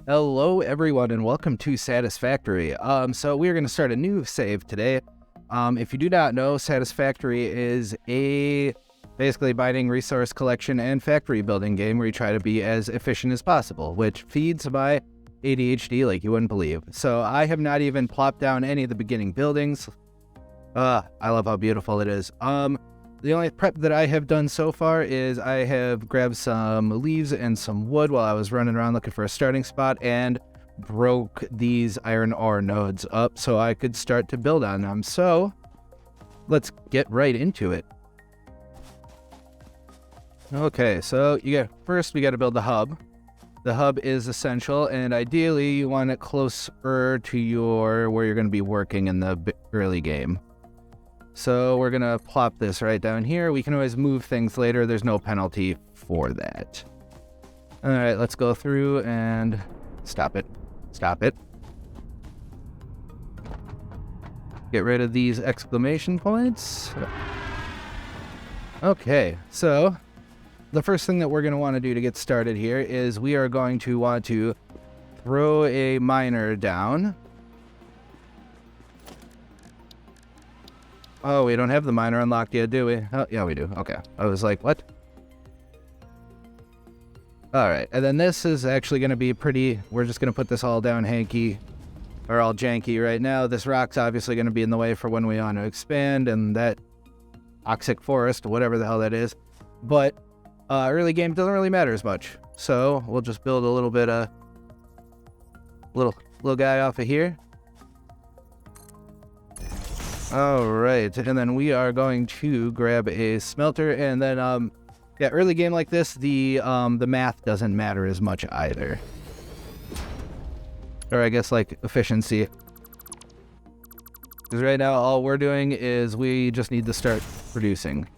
Hello everyone and welcome to Satisfactory. So we're going to start a new save today. If you do not know, Satisfactory is a basically mining resource collection and factory building game where you try to be as efficient as possible, which feeds my ADHD like you wouldn't believe. So I have not even plopped down any of the beginning buildings. I love how beautiful it is. The only prep that I have done so far is I have grabbed some leaves and some wood while I was running around looking for a starting spot and broke these iron ore nodes up so I could start to build on them. So let's get right into it. Okay, so first we got to build the hub. The hub is essential, and ideally you want it closer to where you're going to be working in the early game. So we're going to plop this right down here. We can always move things later. There's no penalty for that. All right, let's go through and stop it. Stop it. Get rid of these exclamation points. Okay, so the first thing that we're going to want to do to get started here is we are going to want to throw a miner down. Oh, we don't have the miner unlocked yet, do we? Oh, yeah, we do. Okay. I was like, what? All right. And then this is actually going to be we're just going to put this all down all janky right now. This rock's obviously going to be in the way for when we want to expand and that toxic forest, whatever the hell that is. But early game doesn't really matter as much. So we'll just build a little bit of little guy off of here. All right, and then we are going to grab a smelter, and then early game like this, the math doesn't matter as much either, or I guess like efficiency, because right now all we're doing is we just need to start producing.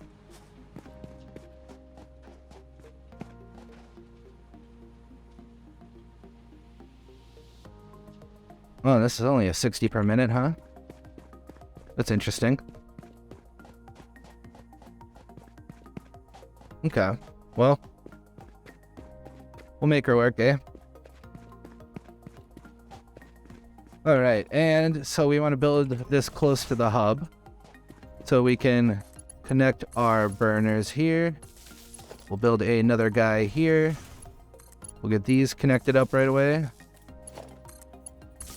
Oh, this is only a 60 per minute, huh? That's interesting. Okay, well, we'll make her work, eh? All right, and so we want to build this close to the hub so we can connect our burners here. We'll build another guy here. We'll get these connected up right away.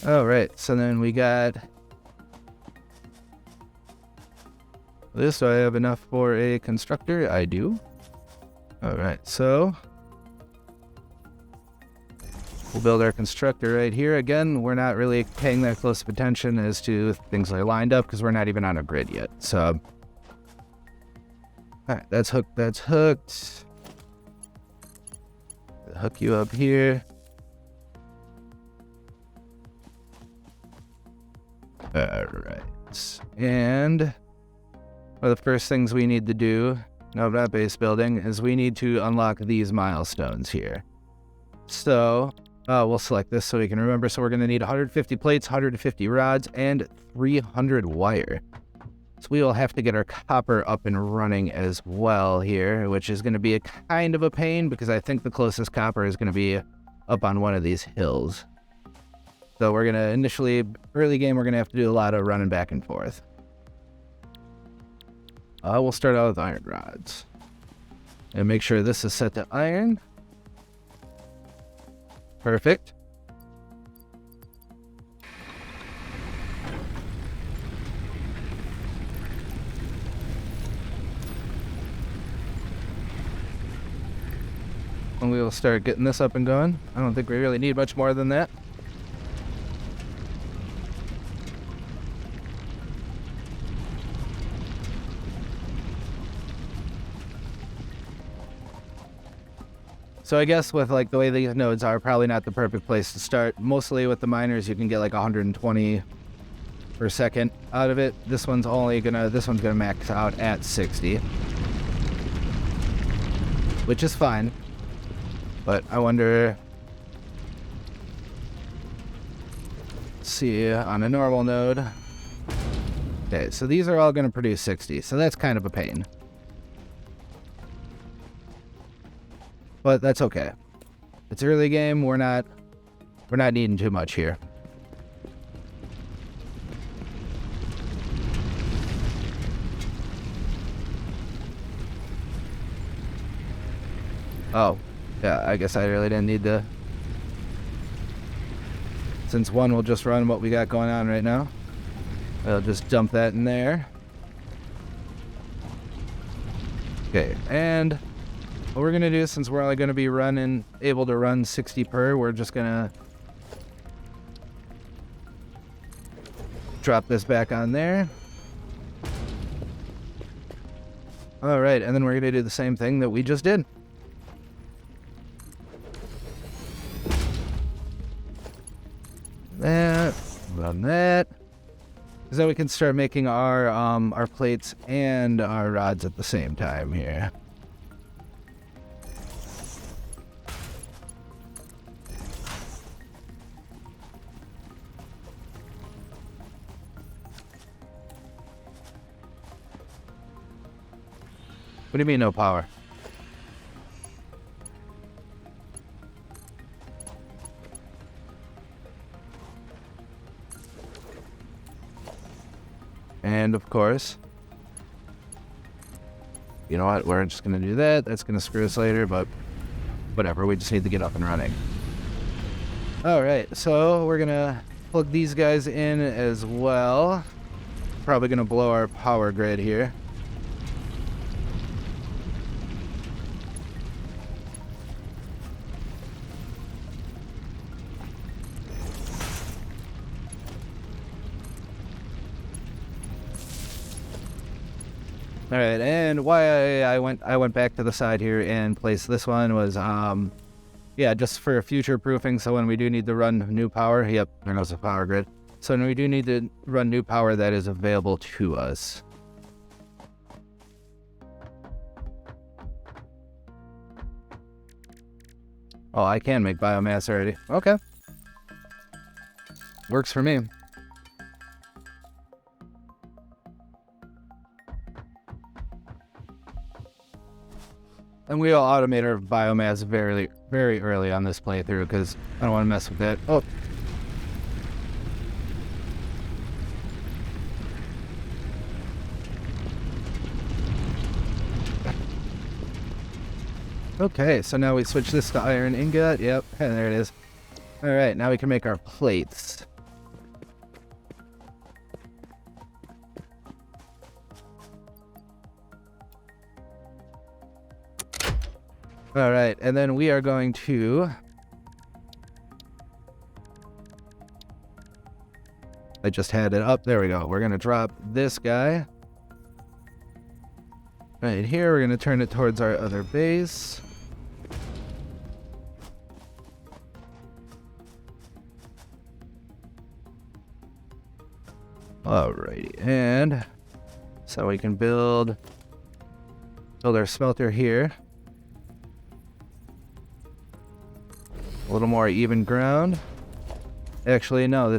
All right, so then we got this. Do I have enough for a constructor? I do. All right, so we'll build our constructor right here. Again, we're not really paying that close of attention as to things that are lined up because we're not even on a grid yet. So, all right, that's hooked. That's hooked. I'll hook you up here. All right, and one of the first things we need to do, no, not base building, is we need to unlock these milestones here. So, we'll select this so we can remember. So we're going to need 150 plates, 150 rods, and 300 wire. So we will have to get our copper up and running as well here, which is going to be a kind of a pain because I think the closest copper is going to be up on one of these hills. So we're going to initially, early game, we're going to have to do a lot of running back and forth. We'll start out with iron rods. And make sure this is set to iron. Perfect. And we will start getting this up and going. I don't think we really need much more than that. So I guess with like the way these nodes are, probably not the perfect place to start. Mostly with the miners, you can get like 120 per second out of it. This one's gonna max out at 60, which is fine. But I wonder, let's see, on a normal node. Okay, so these are all gonna produce 60, so that's kind of a pain. But that's okay. It's early game. We're not We're not needing too much here. Oh, yeah, I guess I really didn't need to. Since one will just run what we got going on right now, I'll just dump that in there. Okay, and what we're gonna do, since we're only gonna be able to run 60 per, we're just gonna drop this back on there. All right, and then we're gonna do the same thing that we just did. That, run that. Because then we can start making our plates and our rods at the same time here. What do you mean no power? And of course, you know what? We're just going to do that. That's going to screw us later, but whatever. We just need to get up and running. All right, so we're going to plug these guys in as well. Probably going to blow our power grid here. All right, and why I went back to the side here and placed this one was, yeah, just for future proofing. So when we do need to run new power, yep, there goes the power grid. So when we do need to run new power, that is available to us. Oh, I can make biomass already. Okay, works for me. And we'll automate our biomass very, very early on this playthrough because I don't want to mess with that. Oh. Okay, so now we switch this to iron ingot. Yep, and there it is. All right, now we can make our plates. All right, and then we are going to... I just had it up. There we go. We're going to drop this guy. Right here, we're going to turn it towards our other base. Alrighty, and so we can build our smelter here. A little more even ground. Actually, no,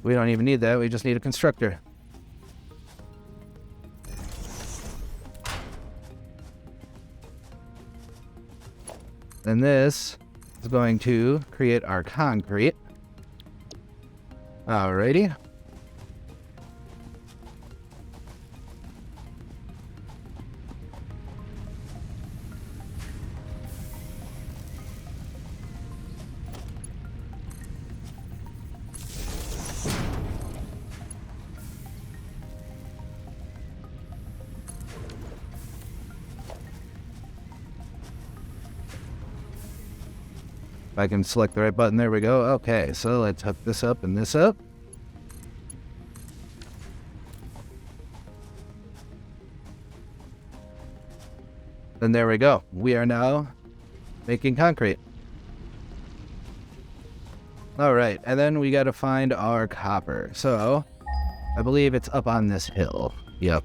we don't even need that. We just need a constructor. And this is going to create our concrete. Alrighty. I can select the right button. There we go. Okay, so let's hook this up and this up. And there we go. We are now making concrete. All right, and then we got to find our copper. So I believe it's up on this hill. Yep.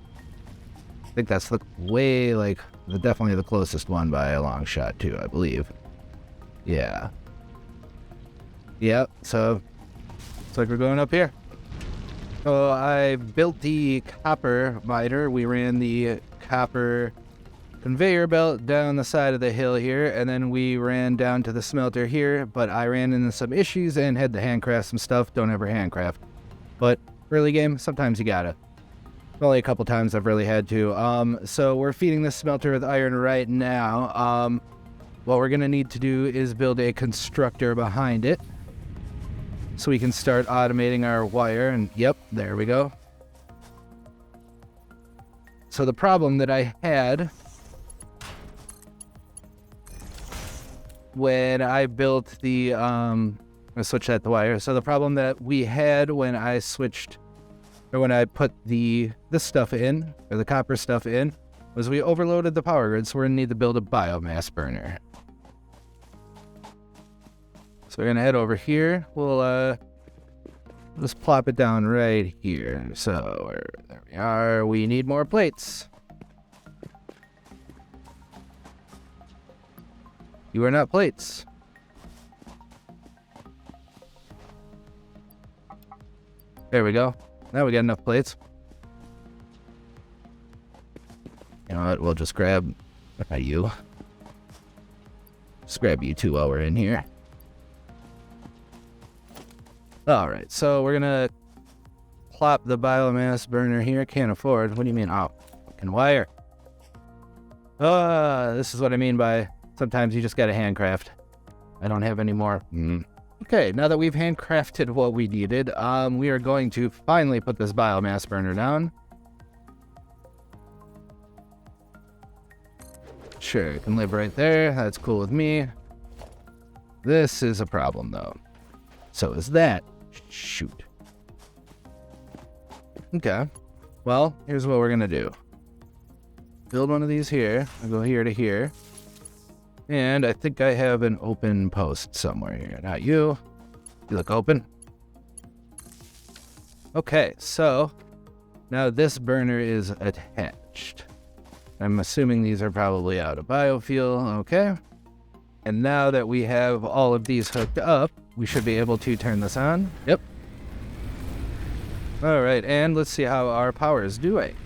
I think that's definitely the closest one by a long shot too, I believe. Yeah. Yep, so looks like we're going up here. So I built the copper miner. We ran the copper conveyor belt down the side of the hill here, and then we ran down to the smelter here, but I ran into some issues and had to handcraft some stuff. Don't ever handcraft. But early game, sometimes you gotta. Only a couple times I've really had to. So we're feeding this smelter with iron right now. What we're gonna need to do is build a constructor behind it so we can start automating our wire, and yep, there we go. So the problem that I had when I built the, I'll switch that to wire. So the problem that we had when I switched, or when I put this stuff in, or the copper stuff in, was we overloaded the power grid, so we're gonna need to build a biomass burner. So we're gonna head over here. We'll just plop it down right here. So there we are. We need more plates. You are not plates. There we go. Now we got enough plates. You know what? We'll just grab you. Just grab you two while we're in here. Alright, so we're gonna plop the biomass burner here. Can't afford. What do you mean? Oh, fucking wire. This is what I mean by sometimes you just gotta handcraft. I don't have any more. Okay, now that we've handcrafted what we needed, we are going to finally put this biomass burner down. Sure, it can live right there. That's cool with me. This is a problem, though. So is that. Shoot. Okay. Well, here's what we're gonna do. Build one of these here. I'll go here to here. And I think I have an open post somewhere here. Not you. You look open. Okay, so now this burner is attached. I'm assuming these are probably out of biofuel. Okay. And now that we have all of these hooked up, we should be able to turn this on. Yep. All right, and let's see how our power is doing.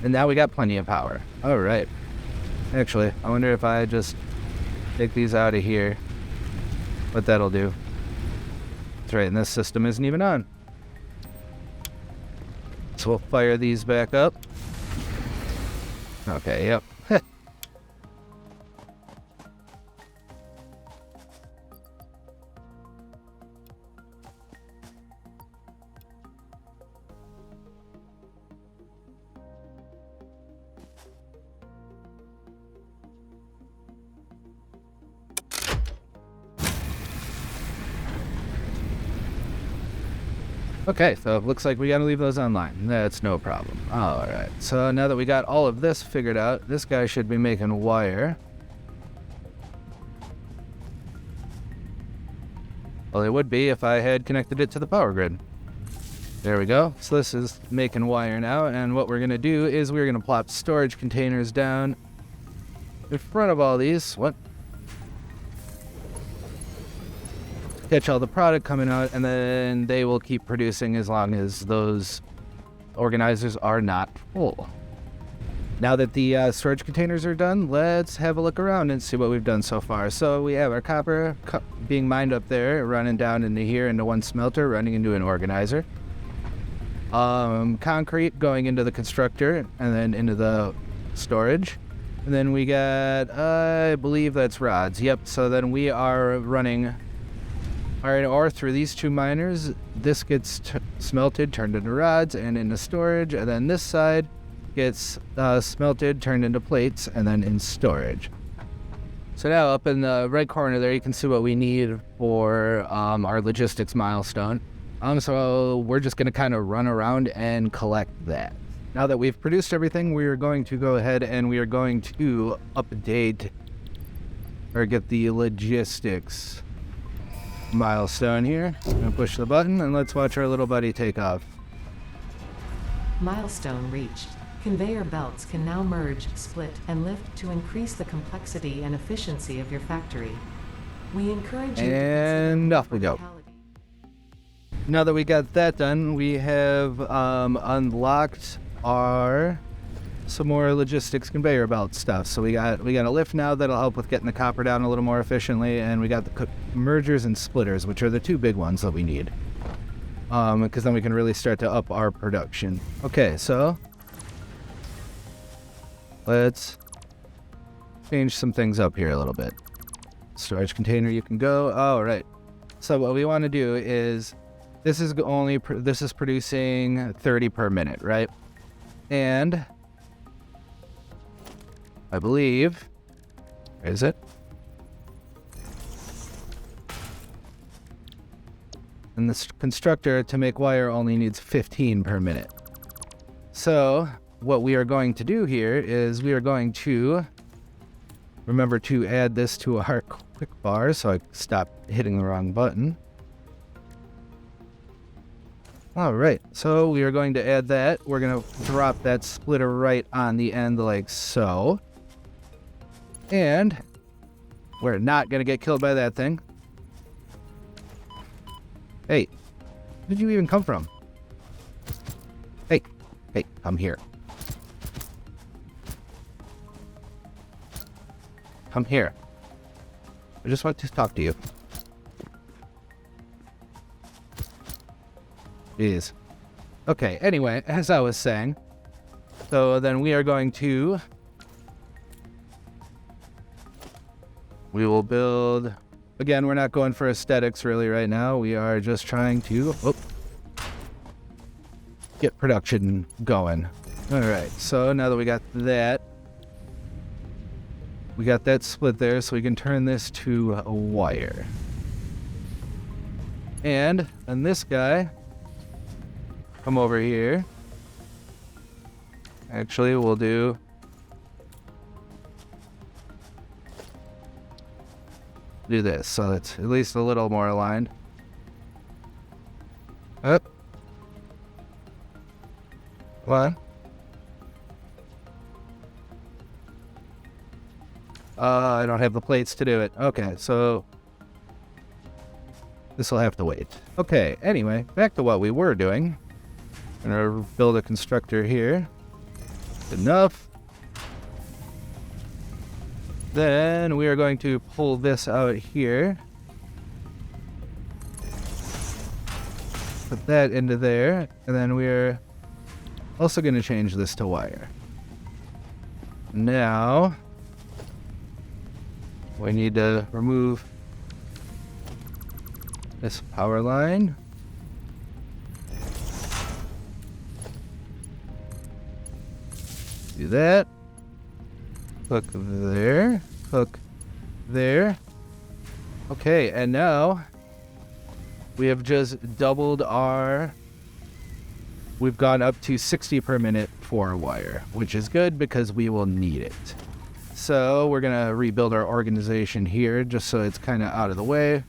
And now we got plenty of power. All right. Actually, I wonder if I just take these out of here, what that'll do. That's right, and this system isn't even on. So we'll fire these back up. Okay, yep. Okay, so it looks like we gotta leave those online. That's no problem. Alright, so now that we got all of this figured out, this guy should be making wire. Well, it would be if I had connected it to the power grid. There we go. So this is making wire now, and what we're gonna do is we're gonna plop storage containers down in front of all these. What? Catch all the product coming out, and then they will keep producing as long as those organizers are not full. Now that the storage containers are done, let's have a look around and see what we've done so far. So we have our copper being mined up there, running down into here into one smelter, running into an organizer. Concrete going into the constructor, and then into the storage. And then we got, I believe that's rods. Yep, so then we are running iron ore through these two miners. This gets smelted, turned into rods, and into storage, and then this side gets smelted, turned into plates, and then in storage. So now up in the right corner there, you can see what we need for our logistics milestone. So we're just going to kind of run around and collect that. Now that we've produced everything, we are going to go ahead and we are going to update or get the logistics milestone here. I'm gonna push the button and let's watch our little buddy take off. Milestone reached. Conveyor belts can now merge, split, and lift to increase the complexity and efficiency of your factory. We encourage you and off we go. Now that we got that done, we have unlocked our some more logistics conveyor belt stuff. So we got a lift now that'll help with getting the copper down a little more efficiently, and we got the mergers and splitters, which are the two big ones that we need. Because then we can really start to up our production. Okay, so let's change some things up here a little bit. Storage container, you can go. All right. So what we want to do is this is producing 30 per minute, right? And I believe, where is it? And this constructor to make wire only needs 15 per minute. So what we are going to do here is we are going to remember to add this to our quick bar so I stop hitting the wrong button. All right, so we are going to add that. We're going to drop that splitter right on the end like so. And we're not going to get killed by that thing. Hey, where did you even come from? Hey, come here. Come here. I just want to talk to you. Jeez. Okay, anyway, as I was saying, so then we are going to... We will build... Again, we're not going for aesthetics really right now. We are just trying to get production going. All right, so now that we got that split there, so we can turn this to a wire. And then this guy, come over here. Actually, we'll do... this, so it's at least a little more aligned. Up. Come on. I don't have the plates to do it. Okay, so this will have to wait. Okay, anyway, back to what we were doing. I'm gonna build a constructor here. Enough. Then we are going to pull this out here. Put that into there. And then we're also going to change this to wire. Now, we need to remove this power line. Do that. Hook there. Hook there. Okay, and now we have just doubled our... We've gone up to 60 per minute for wire, which is good because we will need it. So we're going to rebuild our organization here just so it's kind of out of the way.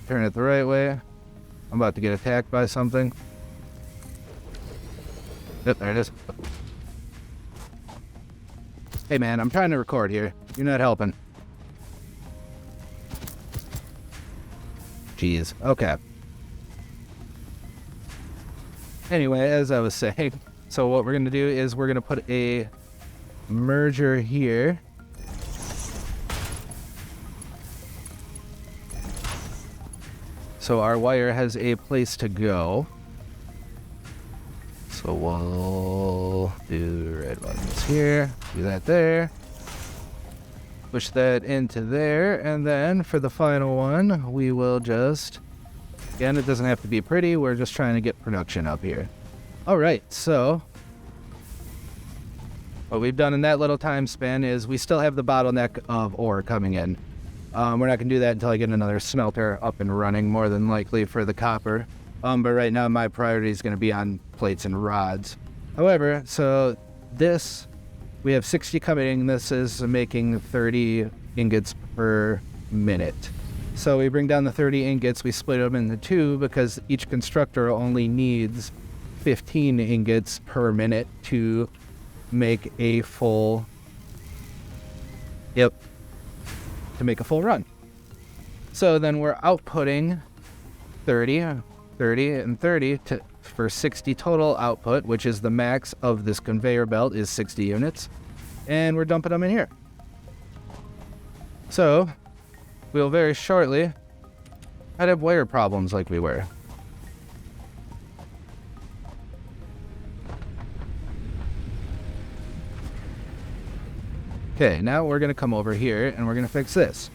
Turn it the right way. I'm about to get attacked by something. Yep, there it is. Hey man, I'm trying to record here. You're not helping. Jeez. Okay. Anyway, as I was saying, so what we're going to do is we're going to put a merger here. So our wire has a place to go. So we'll do red buttons here, do that there, push that into there, and then for the final one, we will just, again, it doesn't have to be pretty, we're just trying to get production up here. All right, so what we've done in that little time span is we still have the bottleneck of ore coming in. We're not going to do that until I get another smelter up and running, more than likely for the copper. But right now my priority is going to be on plates and rods. However, so this, we have 60 coming in. This is making 30 ingots per minute. So we bring down the 30 ingots, we split them into two because each constructor only needs 15 ingots per minute to make a full, to make a full run. So then we're outputting 30 and 30 to for 60 total output, which is the max of this conveyor belt, is 60 units. And we're dumping them in here. So, we'll very shortly not have wire problems like we were. Okay, now we're going to come over here and we're going to fix this.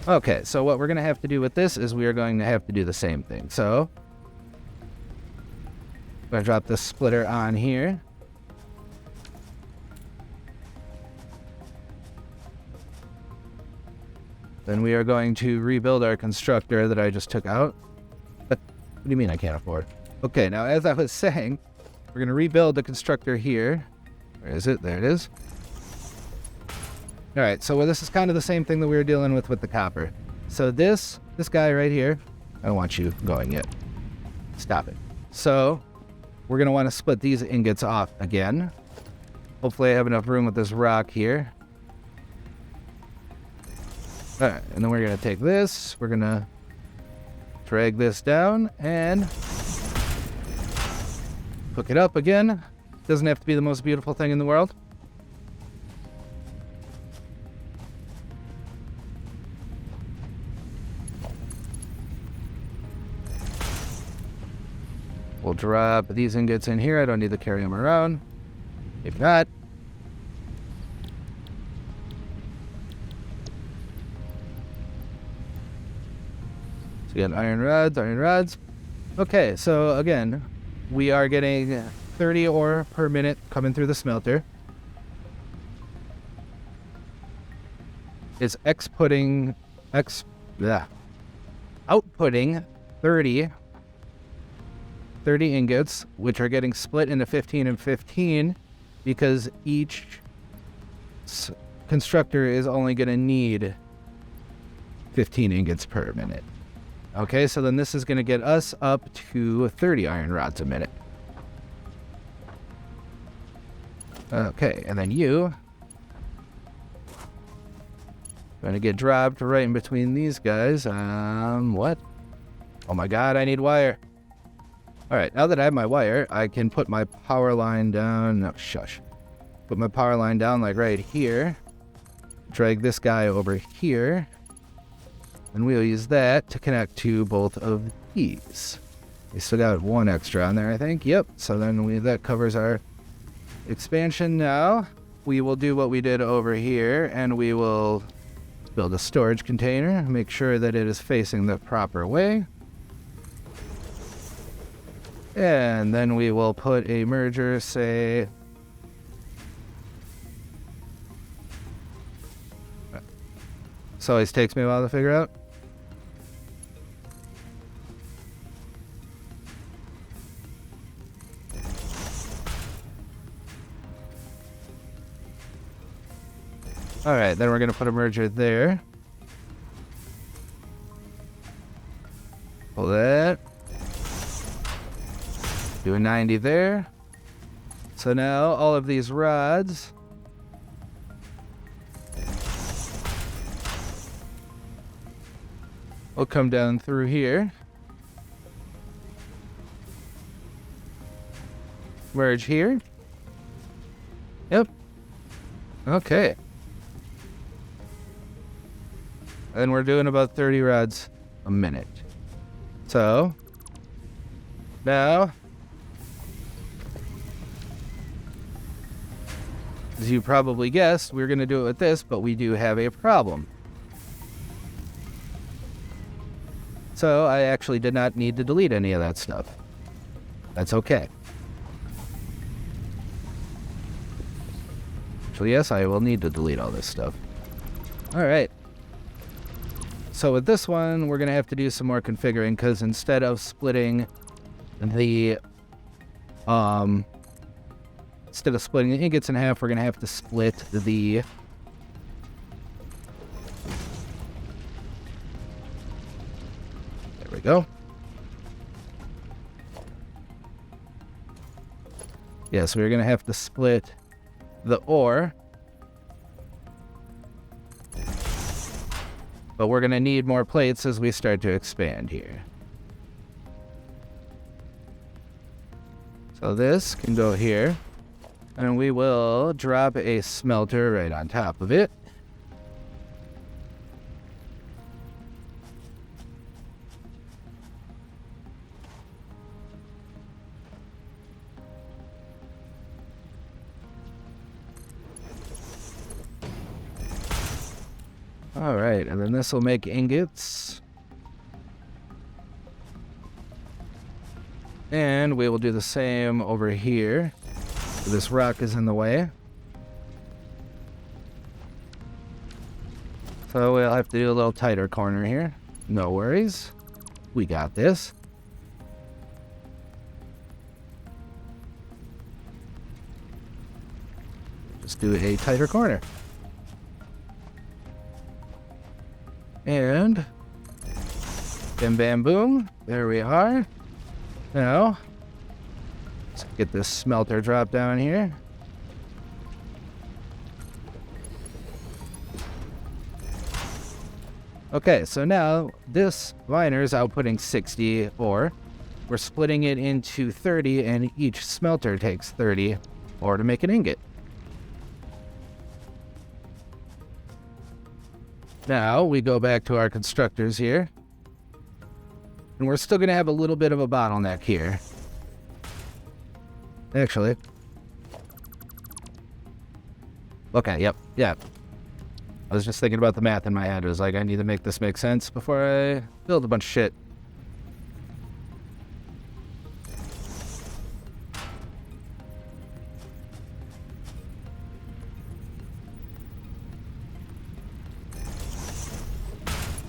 Okay, so what we're going to have to do with this is we are going to have to do the same thing. So, I'm going to drop this splitter on here. Then we are going to rebuild our constructor that I just took out. What do you mean I can't afford? Okay, now as I was saying, we're going to rebuild the constructor here. Where is it? There it is. All right, so this is kind of the same thing that we were dealing with the copper. So this guy right here, I don't want you going yet. Stop it. So we're going to want to split these ingots off again. Hopefully I have enough room with this rock here. All right, and then we're going to take this. We're going to drag this down and hook it up again. Doesn't have to be the most beautiful thing in the world. We'll drop these ingots in here. I don't need to carry them around. If not, so we got iron rods. Okay, so again, we are getting 30 ore per minute coming through the smelter. It's outputting 30 ingots, which are getting split into 15 and 15 because each constructor is only going to need 15 ingots per minute. Okay, so then this is going to get us up to 30 iron rods a minute. Okay, and then you going to get dropped right in between these guys. What? Oh my god, I need wire. Alright, now that I have my wire, I can put my power line down. No, shush. Put my power line down like right here. Drag this guy over here. And we'll use that to connect to both of these. We still got one extra on there, I think. Yep, so then that covers our expansion now. We will do what we did over here, and we will build a storage container. Make sure that it is facing the proper way. And then we will put a merger, say... This always takes me a while to figure out. Alright, then we're going to put a merger there. Pull that. Do a 90 there. So now all of these rods will come down through here. Merge here. Yep. Okay. And we're doing about 30 rods a minute. So now, as you probably guessed, we're going to do it with this, but we do have a problem. So I actually did not need to delete any of that stuff. That's okay. Actually, yes, I will need to delete all this stuff. Alright. So with this one, we're going to have to do some more configuring, because instead of splitting the ingots in half, we're going to have to split the there we go. Yes, we're going to have to split the ore. But we're going to need more plates as we start to expand here. So this can go here. And we will drop a smelter right on top of it. All right, and then this will make ingots. And we will do the same over here. This rock is in the way. So we'll have to do a little tighter corner here. No worries. We got this. Just do a tighter corner. And bam, bam, boom. There we are. Now, let's get this smelter drop down here. Okay, so now this miner is outputting 60 ore. We're splitting it into 30, and each smelter takes 30 ore to make an ingot. Now we go back to our constructors here. And we're still going to have a little bit of a bottleneck here. Actually. Okay, yep. I was just thinking about the math in my head. It was like, I need to make this make sense before I build a bunch of shit.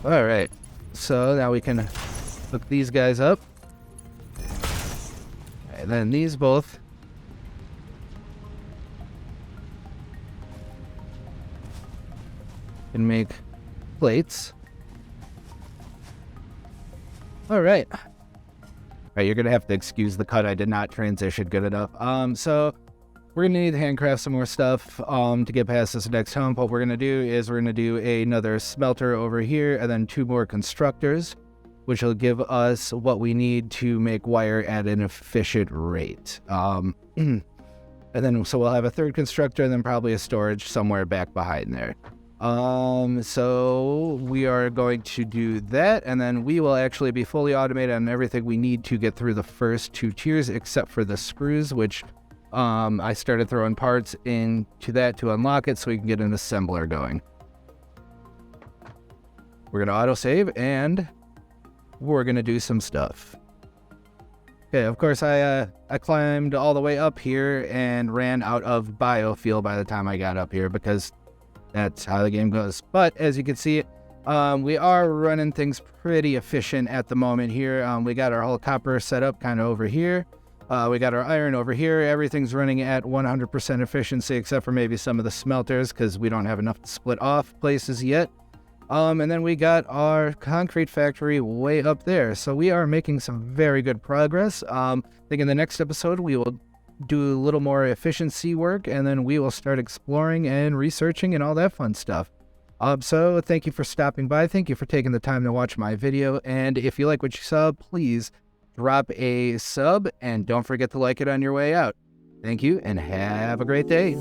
Alright, so now we can hook these guys up. And then these both. Can make plates. Alright. Alright, you're going to have to excuse the cut. I did not transition good enough. So we're going to need to handcraft some more stuff to get past this next hump. What we're going to do is we're going to do another smelter over here and then 2 more constructors, which will give us what we need to make wire at an efficient rate. And then, so we'll have a 3rd constructor and then probably a storage somewhere back behind there. So we are going to do that, and then we will actually be fully automated on everything we need to get through the first 2 tiers, except for the screws, which I started throwing parts into that to unlock it so we can get an assembler going. We're going to autosave, and we're going to do some stuff. Okay, of course, I climbed all the way up here and ran out of biofuel by the time I got up here because that's how the game goes. But as you can see, we are running things pretty efficient at the moment here. We got our whole copper set up kind of over here. We got our iron over here. Everything's running at 100% efficiency except for maybe some of the smelters because we don't have enough to split off places yet. And then we got our concrete factory way up there. So we are making some very good progress. I think in the next episode, we will do a little more efficiency work, and then we will start exploring and researching and all that fun stuff. So thank you for stopping by. Thank you for taking the time to watch my video. And if you like what you saw, please drop a sub and don't forget to like it on your way out. Thank you and have a great day.